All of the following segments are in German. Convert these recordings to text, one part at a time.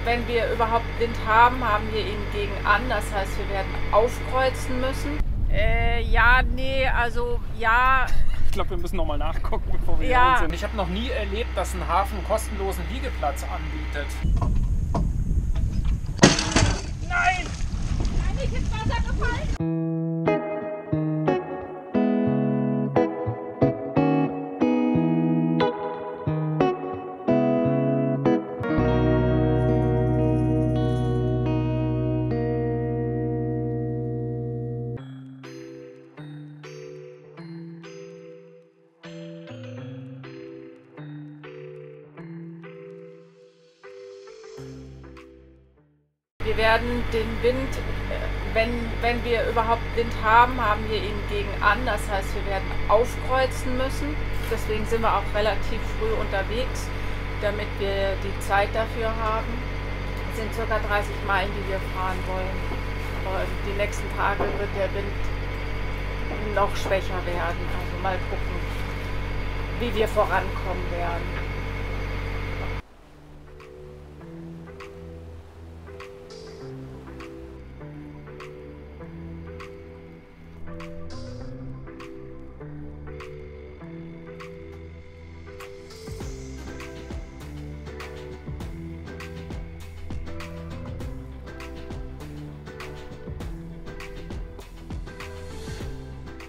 Wenn wir überhaupt Wind haben, haben wir ihn gegen an. Das heißt, wir werden aufkreuzen müssen. Ja, nee, also ja. Ich glaube, wir müssen nochmal nachgucken, bevor wir Ja. hier sind. Ich habe noch nie erlebt, dass ein Hafen einen kostenlosen Liegeplatz anbietet. Nein! Bin ich ins Wasser gefallen? Wir werden den Wind, wenn wir überhaupt Wind haben, haben wir ihn gegen an. Das heißt, wir werden aufkreuzen müssen. Deswegen sind wir auch relativ früh unterwegs, damit wir die Zeit dafür haben. Es sind ca. 30 Meilen, die wir fahren wollen. Aber die nächsten Tage wird der Wind noch schwächer werden. Also mal gucken, wie wir vorankommen werden.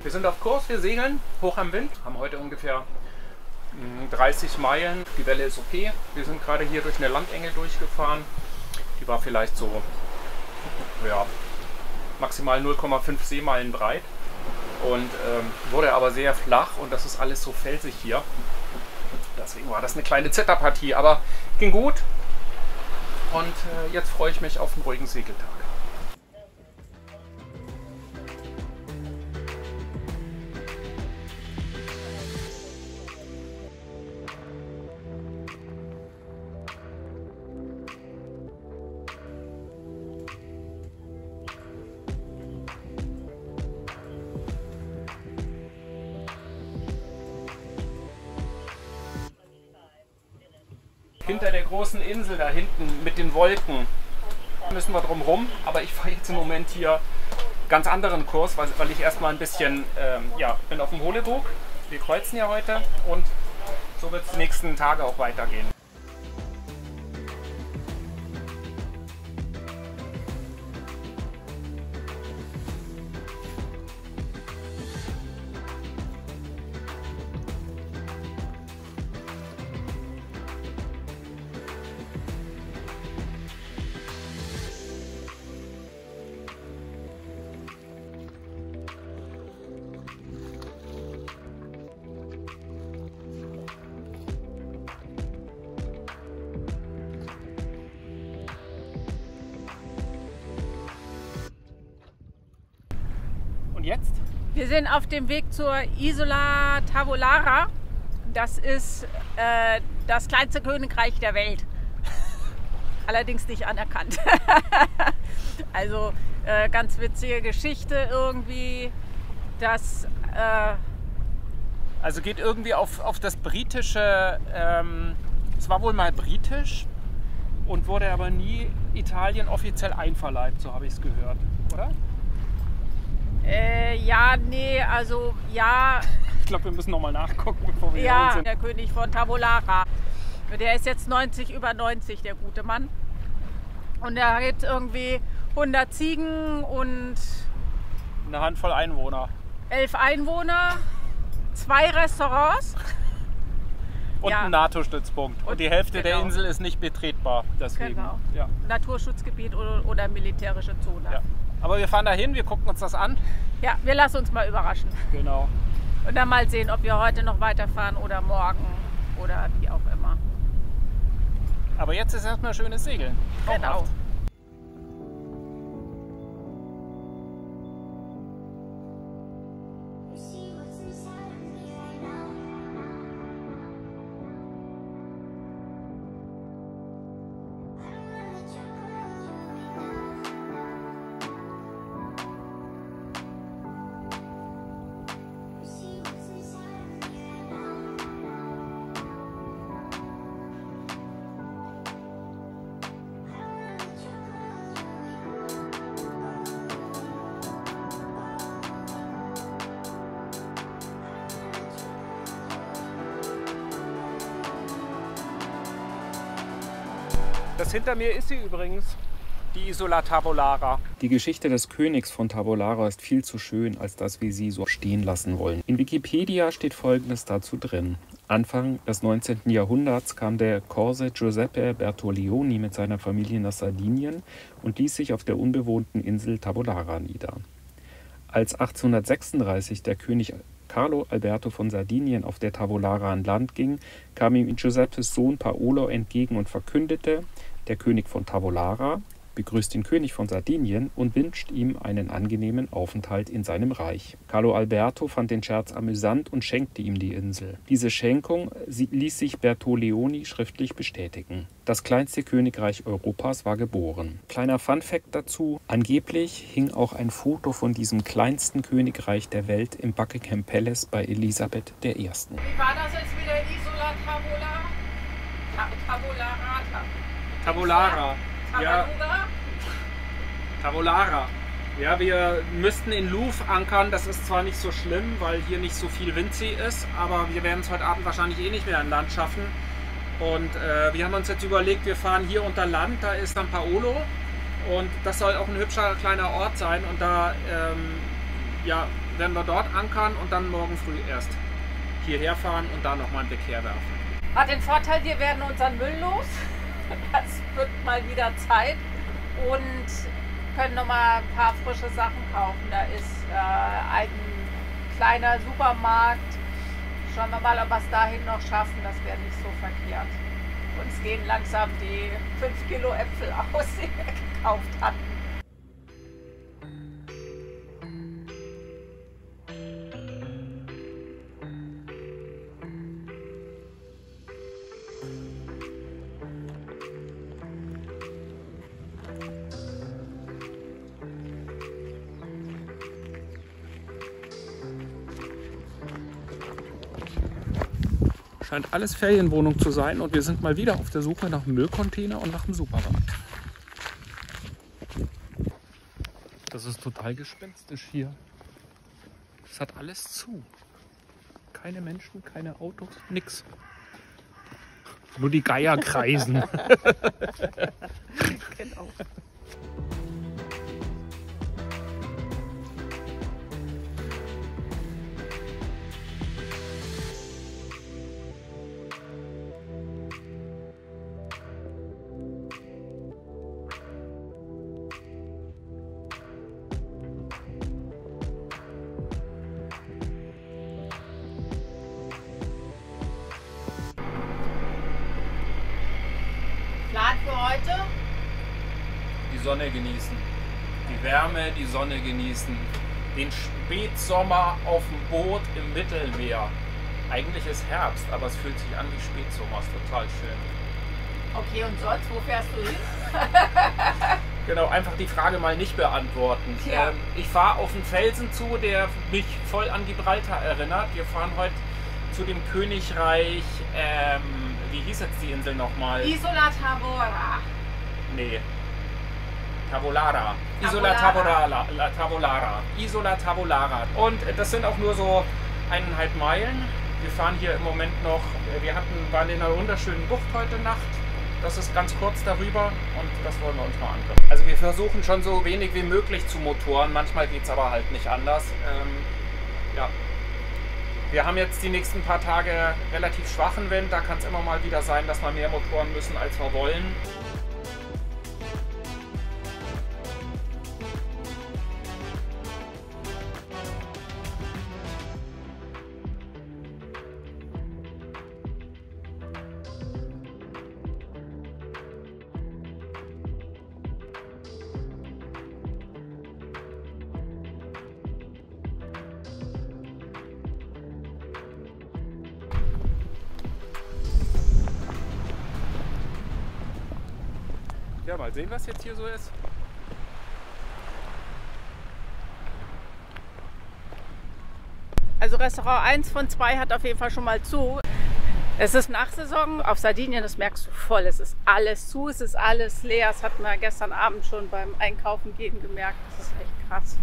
Wir sind auf Kurs, wir segeln hoch am Wind, haben heute ungefähr 30 Meilen. Die Welle ist okay. Wir sind gerade hier durch eine Landenge durchgefahren. Die war vielleicht so, ja, maximal 0,5 Seemeilen breit und wurde aber sehr flach und das ist alles so felsig hier. Deswegen war das eine kleine Zitterpartie, aber ging gut und jetzt freue ich mich auf einen ruhigen Segeltag. Hinter der großen Insel da hinten mit den Wolken müssen wir drum rum, aber ich fahre jetzt im Moment hier ganz anderen Kurs, weil ich erstmal ein bisschen, ja, bin auf dem Holebug. Wir kreuzen ja heute und so wird es die nächsten Tage auch weitergehen. Und jetzt? Wir sind auf dem Weg zur Isola Tavolara. Das ist das kleinste Königreich der Welt. Allerdings nicht anerkannt. Also ganz witzige Geschichte irgendwie. Das, Also geht irgendwie auf das britische, es war wohl mal britisch und wurde aber nie Italien offiziell einverleibt, so habe ich es gehört, oder? ja, nee, also ja. Ich glaube, wir müssen nochmal nachgucken, bevor wir hier Ja, sind. der König von Tavolara. Der ist jetzt über 90, der gute Mann. Und er hat irgendwie 100 Ziegen und Eine Handvoll Einwohner. 11 Einwohner, 2 Restaurants. Und Ja. ein NATO-Stützpunkt. Und die Hälfte der Genau. Insel ist nicht betretbar. Deswegen. Genau. Ja. Naturschutzgebiet oder militärische Zone. Ja. Aber wir fahren dahin, wir gucken uns das an. Ja, wir lassen uns mal überraschen. Genau. Und dann mal sehen, ob wir heute noch weiterfahren oder morgen oder wie auch immer. Aber jetzt ist erstmal schönes Segeln. Genau. Traumhaft. Das hinter mir ist sie übrigens, die Isola Tavolara. Die Geschichte des Königs von Tavolara ist viel zu schön, als dass wir sie so stehen lassen wollen. In Wikipedia steht Folgendes dazu drin. Anfang des 19. Jahrhunderts kam der Corse Giuseppe Bertolioni mit seiner Familie nach Sardinien und ließ sich auf der unbewohnten Insel Tavolara nieder. Als 1836 der König Carlo Alberto von Sardinien auf der Tavolara an Land ging, kam ihm Giuseppes Sohn Paolo entgegen und verkündete, der König von Tavolara begrüßt den König von Sardinien und wünscht ihm einen angenehmen Aufenthalt in seinem Reich. Carlo Alberto fand den Scherz amüsant und schenkte ihm die Insel. Diese Schenkung ließ sich Bertolioni schriftlich bestätigen. Das kleinste Königreich Europas war geboren. Kleiner Funfact dazu: Angeblich hing auch ein Foto von diesem kleinsten Königreich der Welt im Buckingham Palace bei Elisabeth I. Wie war das jetzt wieder? Isola Tavolara. Ja, Tavolara. Ja, wir müssten in Louvre ankern. Das ist zwar nicht so schlimm, weil hier nicht so viel Windsee ist, aber wir werden es heute Abend wahrscheinlich eh nicht mehr an Land schaffen. Und wir haben uns jetzt überlegt, wir fahren hier unter Land, da ist San Paolo und das soll auch ein hübscher kleiner Ort sein und da ja, werden wir dort ankern und dann morgen früh erst hierher fahren und da nochmal einen Blick herwerfen. Hat den Vorteil, wir werden unseren Müll los. Das wird mal wieder Zeit und können noch mal ein paar frische Sachen kaufen. Da ist ein kleiner Supermarkt. Schauen wir mal, ob wir es dahin noch schaffen. Das wäre nicht so verkehrt. Uns gehen langsam die 5 Kilo Äpfel aus, die wir gekauft hatten. Scheint alles Ferienwohnung zu sein und wir sind mal wieder auf der Suche nach einem Müllcontainer und nach einem Supermarkt. Das ist total gespenstisch hier. Es hat alles zu. Keine Menschen, keine Autos, nix. Nur die Geier kreisen. Genau. Plan für heute? Die Sonne genießen. Die Wärme, die Sonne genießen. Den Spätsommer auf dem Boot im Mittelmeer. Eigentlich ist Herbst, aber es fühlt sich an wie Spätsommer. Ist total schön. Okay, und sonst, wo fährst du hin? Genau, einfach die Frage mal nicht beantworten. Ja. Ich fahre auf einen Felsen zu, der mich voll an Gibraltar erinnert. Wir fahren heute zu dem Königreich, wie hieß jetzt die Insel nochmal? Isola Tavolara. Nee. Tavolara. Isola Tavolara. Isola Tavolara. Und das sind auch nur so 1,5 Meilen. Wir fahren hier im Moment noch, waren in einer wunderschönen Bucht heute Nacht. Das ist ganz kurz darüber und das wollen wir uns mal angucken. Also wir versuchen schon so wenig wie möglich zu motoren. Manchmal geht es aber halt nicht anders. Ja. Wir haben jetzt die nächsten paar Tage relativ schwachen Wind. Da kann es immer mal wieder sein, dass wir mehr motoren müssen, als wir wollen. Ja, mal sehen, was jetzt hier so ist. Also Restaurant 1 von 2 hat auf jeden Fall schon mal zu. Es ist Nachsaison auf Sardinien, das merkst du voll. Es ist alles zu, es ist alles leer. Das hat man gestern Abend schon beim Einkaufen gehen gemerkt. Das ist echt krass.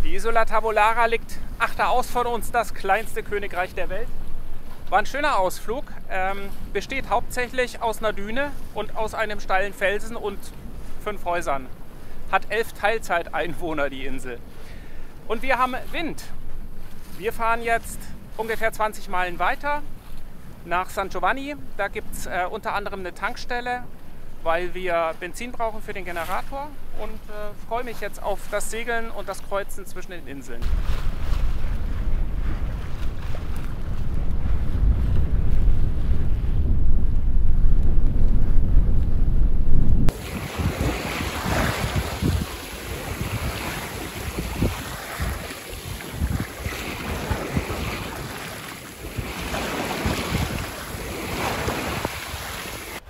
Die Isola Tabolara liegt achteraus von uns, das kleinste Königreich der Welt. War ein schöner Ausflug, besteht hauptsächlich aus einer Düne und aus einem steilen Felsen und 5 Häusern. Hat 11 Teilzeiteinwohner, die Insel. Und wir haben Wind. Wir fahren jetzt ungefähr 20 Meilen weiter nach San Giovanni. Da gibt es unter anderem eine Tankstelle, weil wir Benzin brauchen für den Generator, und freue mich jetzt auf das Segeln und das Kreuzen zwischen den Inseln.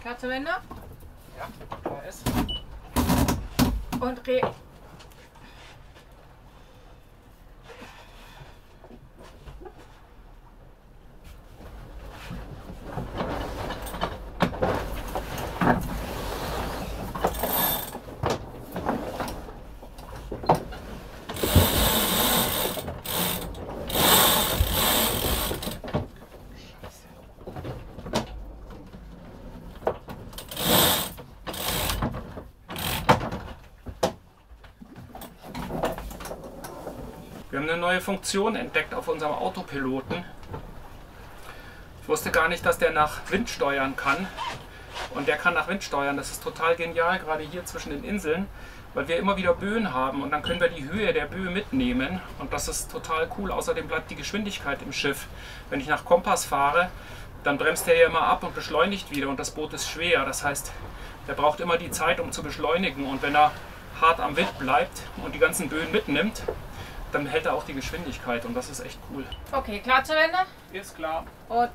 Klar zum Ende? Ja, da ist. Und Wir haben eine neue Funktion entdeckt auf unserem Autopiloten. Ich wusste gar nicht, dass der nach Wind steuern kann. Und der kann nach Wind steuern. Das ist total genial, gerade hier zwischen den Inseln, weil wir immer wieder Böen haben und dann können wir die Höhe der Böe mitnehmen. Und das ist total cool. Außerdem bleibt die Geschwindigkeit im Schiff. Wenn ich nach Kompass fahre, dann bremst der ja immer ab und beschleunigt wieder. Und das Boot ist schwer. Das heißt, der braucht immer die Zeit, um zu beschleunigen. Und wenn er hart am Wind bleibt und die ganzen Böen mitnimmt, dann hält er auch die Geschwindigkeit, und das ist echt cool. okay, klar zu Ende? Ist klar. Und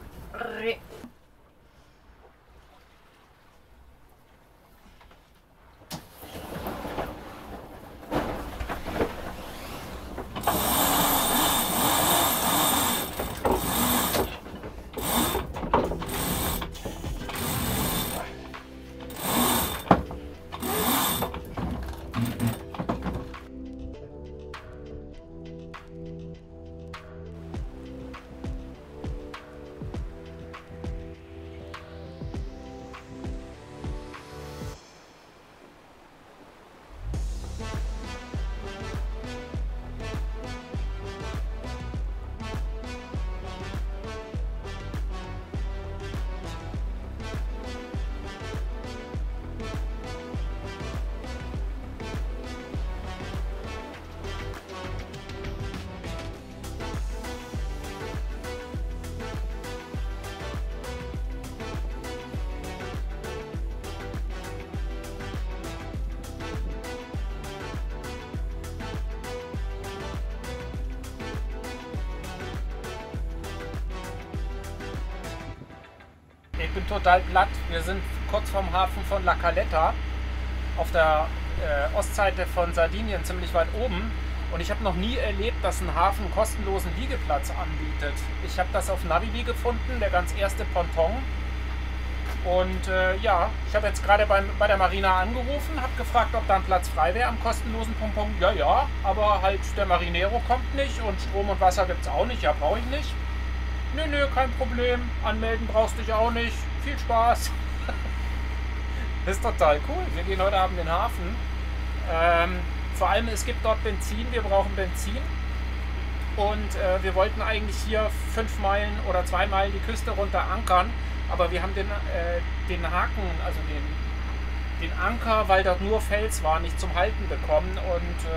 ich bin total platt. Wir sind kurz vorm Hafen von La Caleta auf der Ostseite von Sardinien, ziemlich weit oben. Und ich habe noch nie erlebt, dass ein Hafen einen kostenlosen Liegeplatz anbietet. Ich habe das auf Navibi gefunden, der ganz erste Ponton. Und ja, ich habe jetzt gerade bei der Marina angerufen, habe gefragt, ob da ein Platz frei wäre am kostenlosen Ponton. Ja, ja, aber halt der Marinero kommt nicht und Strom und Wasser gibt es auch nicht. Ja, brauche ich nicht. Nö, nö, kein Problem. Anmelden brauchst du dich auch nicht. Viel Spaß. Das ist total cool. Wir gehen heute Abend in den Hafen. Vor allem, es gibt dort Benzin. Wir brauchen Benzin. Und wir wollten eigentlich hier 5 Meilen oder 2 Meilen die Küste runter ankern. Aber wir haben den Haken, also den Anker, weil dort nur Fels war, nicht zum Halten bekommen. Und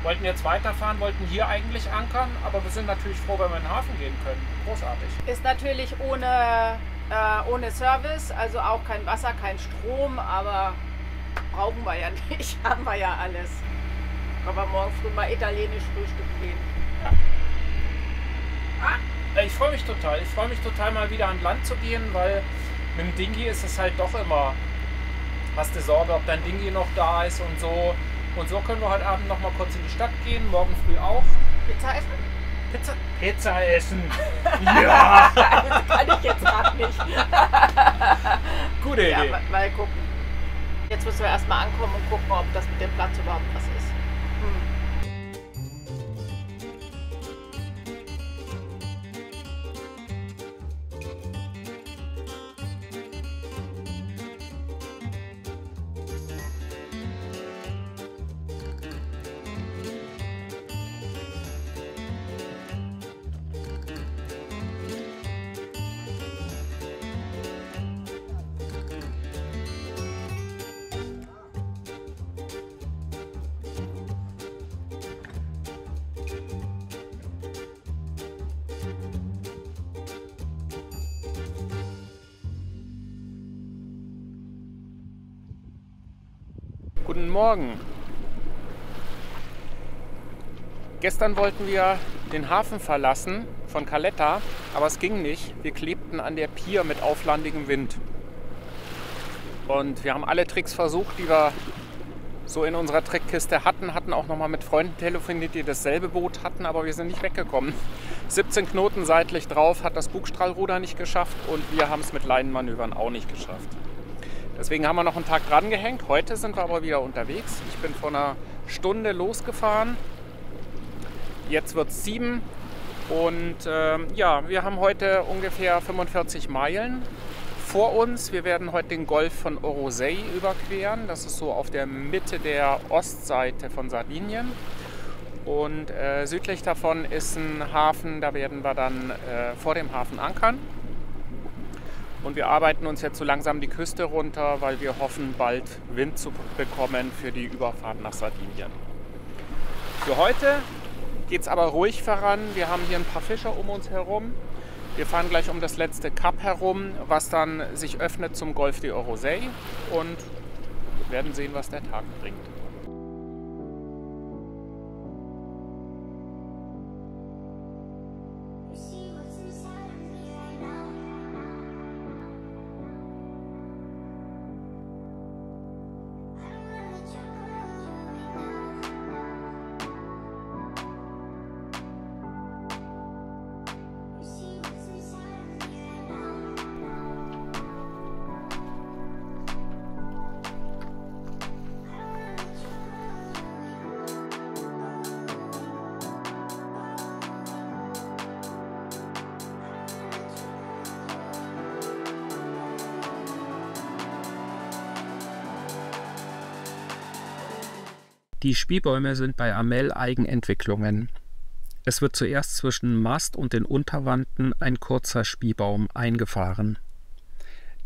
wollten jetzt weiterfahren, wollten hier eigentlich ankern. Aber wir sind natürlich froh, wenn wir in den Hafen gehen können. Großartig. ist natürlich ohne ohne Service, also auch kein Wasser, kein Strom, aber brauchen wir ja nicht, haben wir ja alles. Können wir morgen früh mal italienisch frühstücken gehen. Ja. Ich freue mich total. Ich freue mich total, mal wieder an Land zu gehen, weil mit dem Dingi ist es halt doch immer, hast du Sorge, ob dein Dingi noch da ist und so. Und so können wir heute Abend noch mal kurz in die Stadt gehen, morgen früh auch. Pizza essen? Pizza essen. Ja! Das kann ich jetzt gerade nicht. Gute Idee. Ja, mal gucken. Jetzt müssen wir erstmal ankommen und gucken, ob das mit dem Platz überhaupt was ist. Guten Morgen. Gestern wollten wir den Hafen verlassen von Caletta, aber es ging nicht. Wir klebten an der Pier mit auflandigem Wind. Und wir haben alle Tricks versucht, die wir so in unserer Trickkiste hatten auch nochmal mit Freunden telefoniert, die dasselbe Boot hatten, aber wir sind nicht weggekommen. 17 Knoten seitlich drauf, hat das Bugstrahlruder nicht geschafft und wir haben es mit Leinenmanövern auch nicht geschafft. Deswegen haben wir noch einen Tag dran gehängt. Heute sind wir aber wieder unterwegs. Ich bin vor einer Stunde losgefahren. Jetzt wird es 7 und ja, wir haben heute ungefähr 45 Meilen vor uns. Wir werden heute den Golf von Orosei überqueren. Das ist so auf der Mitte der Ostseite von Sardinien. Und südlich davon ist ein Hafen, da werden wir dann vor dem Hafen ankern. Und wir arbeiten uns jetzt so langsam die Küste runter, weil wir hoffen, bald Wind zu bekommen für die Überfahrt nach Sardinien. Für heute geht es aber ruhig voran. Wir haben hier ein paar Fischer um uns herum. Wir fahren gleich um das letzte Kap herum, was dann sich öffnet zum Golf de Orosei und werden sehen, was der Tag bringt. Die Spielbäume sind bei Amel Eigenentwicklungen. Es wird zuerst zwischen Mast und den Unterwanten ein kurzer Spielbaum eingefahren.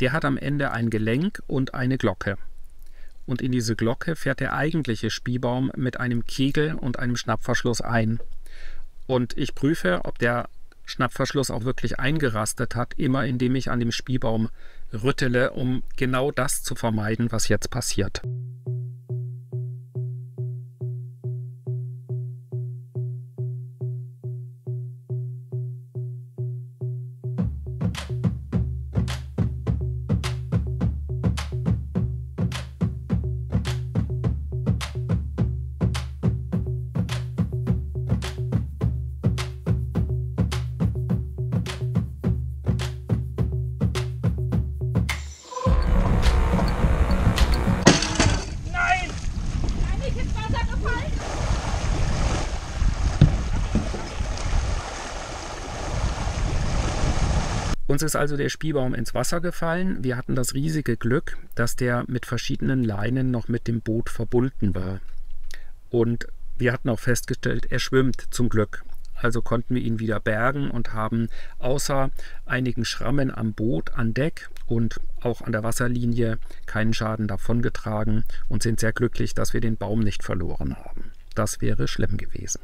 Der hat am Ende ein Gelenk und eine Glocke. Und in diese Glocke fährt der eigentliche Spielbaum mit einem Kegel und einem Schnappverschluss ein. Und ich prüfe, ob der Schnappverschluss auch wirklich eingerastet hat, immer indem ich an dem Spielbaum rüttele, um genau das zu vermeiden, was jetzt passiert. Uns ist also der Spielbaum ins Wasser gefallen. Wir hatten das riesige Glück, dass der mit verschiedenen Leinen noch mit dem Boot verbunden war. Und wir hatten auch festgestellt, er schwimmt zum Glück. Also konnten wir ihn wieder bergen und haben außer einigen Schrammen am Boot, an Deck und auch an der Wasserlinie keinen Schaden davongetragen und sind sehr glücklich, dass wir den Baum nicht verloren haben. Das wäre schlimm gewesen.